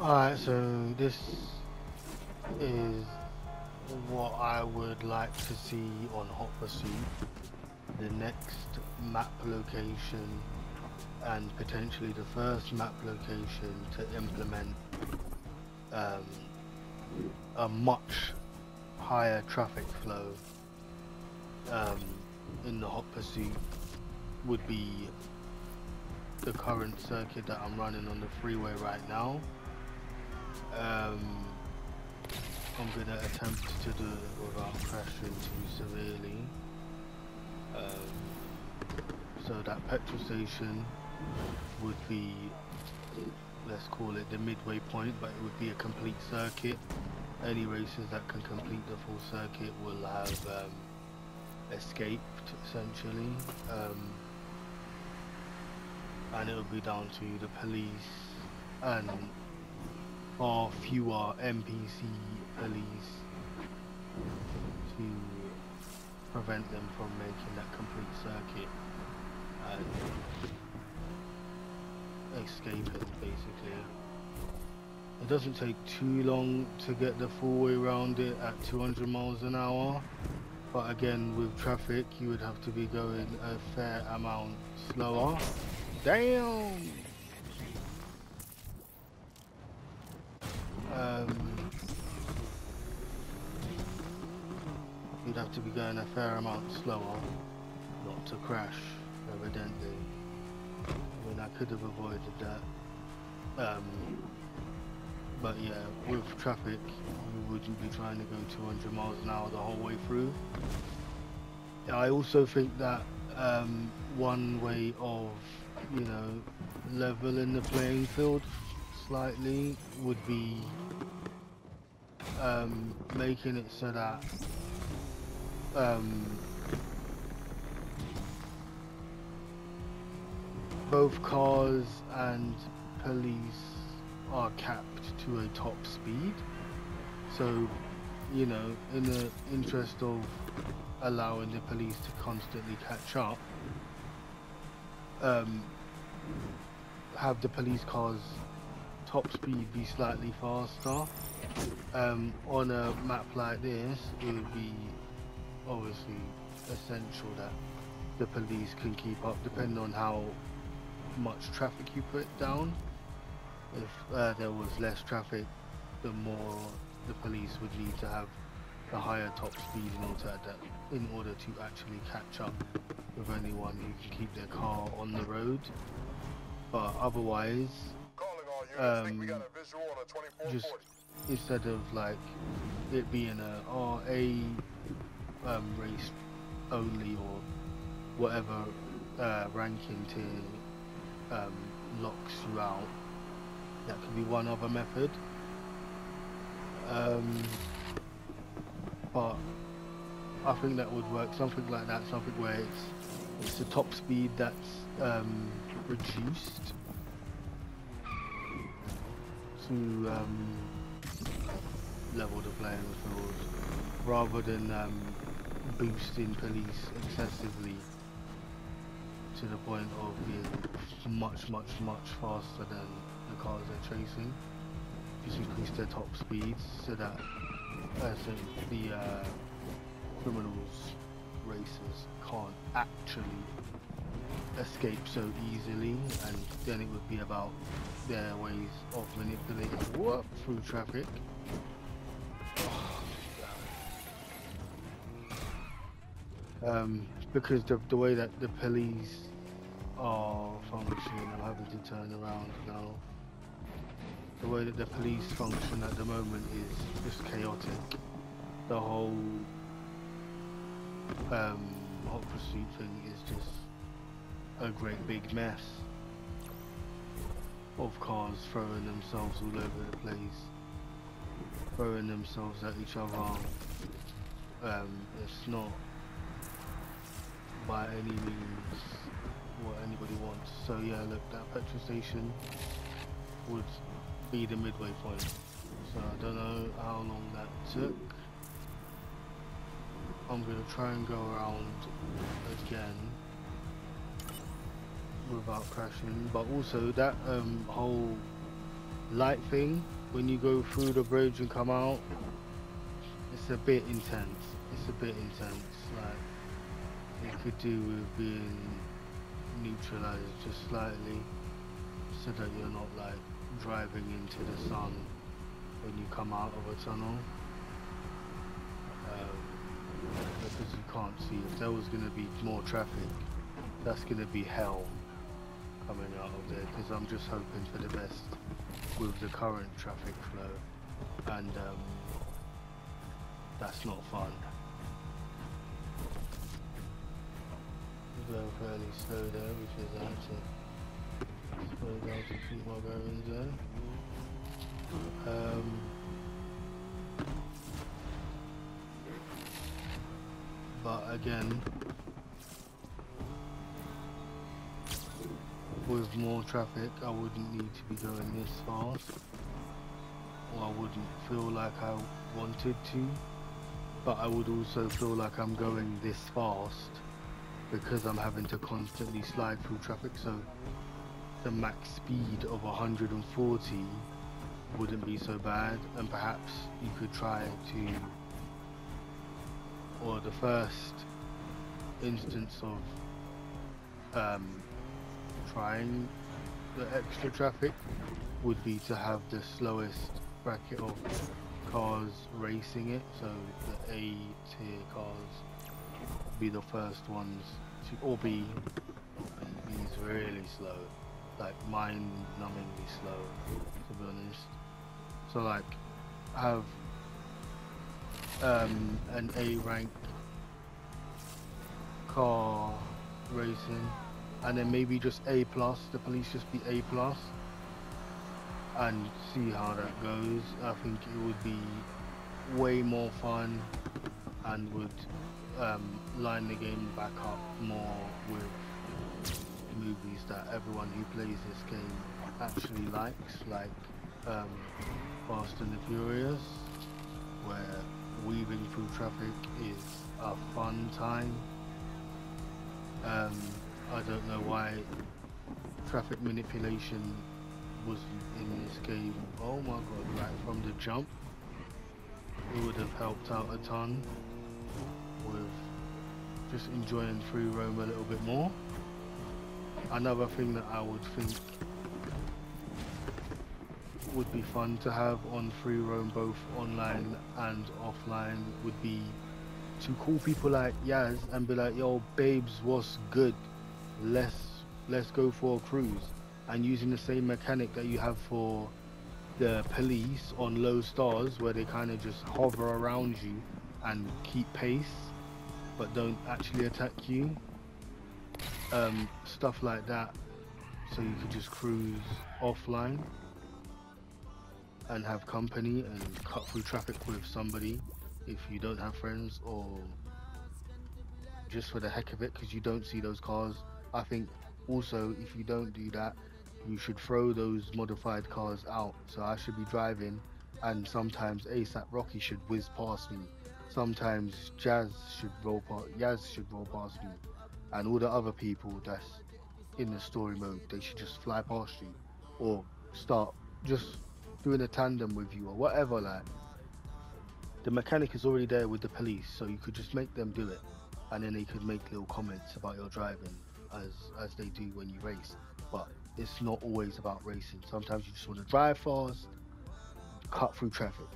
Alright, so this is what I would like to see on Hot Pursuit. The next map location and potentially the first map location to implement a much higher traffic flow in the Hot Pursuit would be the current circuit that I'm running on the freeway right now. I'm gonna attempt to do it without crashing too severely. So that petrol station would be, let's call it the midway point, but it would be a complete circuit. Any racers that can complete the full circuit will have escaped essentially, and it would be down to the police and far fewer NPC police to prevent them from making that complete circuit and escaping basically. It doesn't take too long to get the full way around it at 200 miles an hour, but again with traffic you would have to be going a fair amount slower. Damn! You'd have to be going a fair amount slower not to crash, evidently. I mean, I could have avoided that. But yeah, with traffic, you wouldn't be trying to go 200 miles an hour the whole way through. I also think that one way of, you know, leveling the playing field slightly would be making it so that both cars and police are capped to a top speed. So, you know, in the interest of allowing the police to constantly catch up, have the police cars top speed be slightly faster. On a map like this, it would be obviously essential that the police can keep up, depending on how much traffic you put down. If there was less traffic, the more the police would need to have a higher top speed in order to actually catch up with anyone who can keep their car on the road. But otherwise, just instead of like it being a race only or whatever ranking tier locks you out, that could be one other method. But I think that would work, something like that, something where it's the top speed that's reduced to level the playing field, rather than boosting police excessively to the point of being much faster than the cars they're chasing. Just increase their top speeds so that so the criminals, racers can't actually escape so easily, and then it would be about their ways of manipulating through traffic. Because the way that the police are functioning, I'm having to turn around now. The way that the police function at the moment is just chaotic. The whole Hot Pursuit thing is just a great big mess of cars throwing themselves all over the place, throwing themselves at each other. It's not by any means what anybody wants. So yeah, look, that petrol station would be the midway point. So I don't know how long that took. I'm gonna try and go around again without crashing, but also that whole light thing when you go through the bridge and come out, it's a bit intense. It's a bit intense. Like it could do with being neutralized just slightly, so that you're not like driving into the sun when you come out of a tunnel. Because you can't see. If there was going to be more traffic, that's going to be hell coming out of there, because I'm just hoping for the best with the current traffic flow, and that's not fun. We're going fairly slow there, which is actually slow down to keep my bearings there. But again, with more traffic, I wouldn't need to be going this fast, or I wouldn't feel like I wanted to, but I would also feel like I'm going this fast because I'm having to constantly slide through traffic. So the max speed of 140 wouldn't be so bad, and perhaps you could try to, or the first instance of trying the extra traffic would be to have the slowest bracket of cars racing it, so the A tier cars be the first ones to, or B, B's really slow, like mind-numbingly slow, to be honest. So like have an A rank car racing, and then maybe just A plus, the police just be A plus, and see how that goes. I think it would be way more fun and would line the game back up more with movies that everyone who plays this game actually likes, like Fast and the Furious, where weaving through traffic is a fun time. I don't know why traffic manipulation was in this game. Oh my god, right from the jump, it would have helped out a ton with just enjoying free roam a little bit more. Another thing that I would think would be fun to have on free roam, both online and offline, would be to call people like Yaz and be like, yo babes, what's good, let's go for a cruise, and using the same mechanic that you have for the police on low stars, where they kind of just hover around you and keep pace but don't actually attack you, stuff like that, so you could just cruise offline and have company and cut through traffic with somebody if you don't have friends, or just for the heck of it because you don't see those cars. I think also, if you don't do that, you should throw those modified cars out. So I should be driving, and sometimes ASAP Rocky should whiz past me, sometimes Yaz should roll past me, and all the other people that's in the story mode, they should just fly past you or start just doing a tandem with you or whatever. Like, the mechanic is already there with the police, so you could just make them do it, and then they could make little comments about your driving as they do when you race. But it's not always about racing. Sometimes you just want to drive fast, cut through traffic,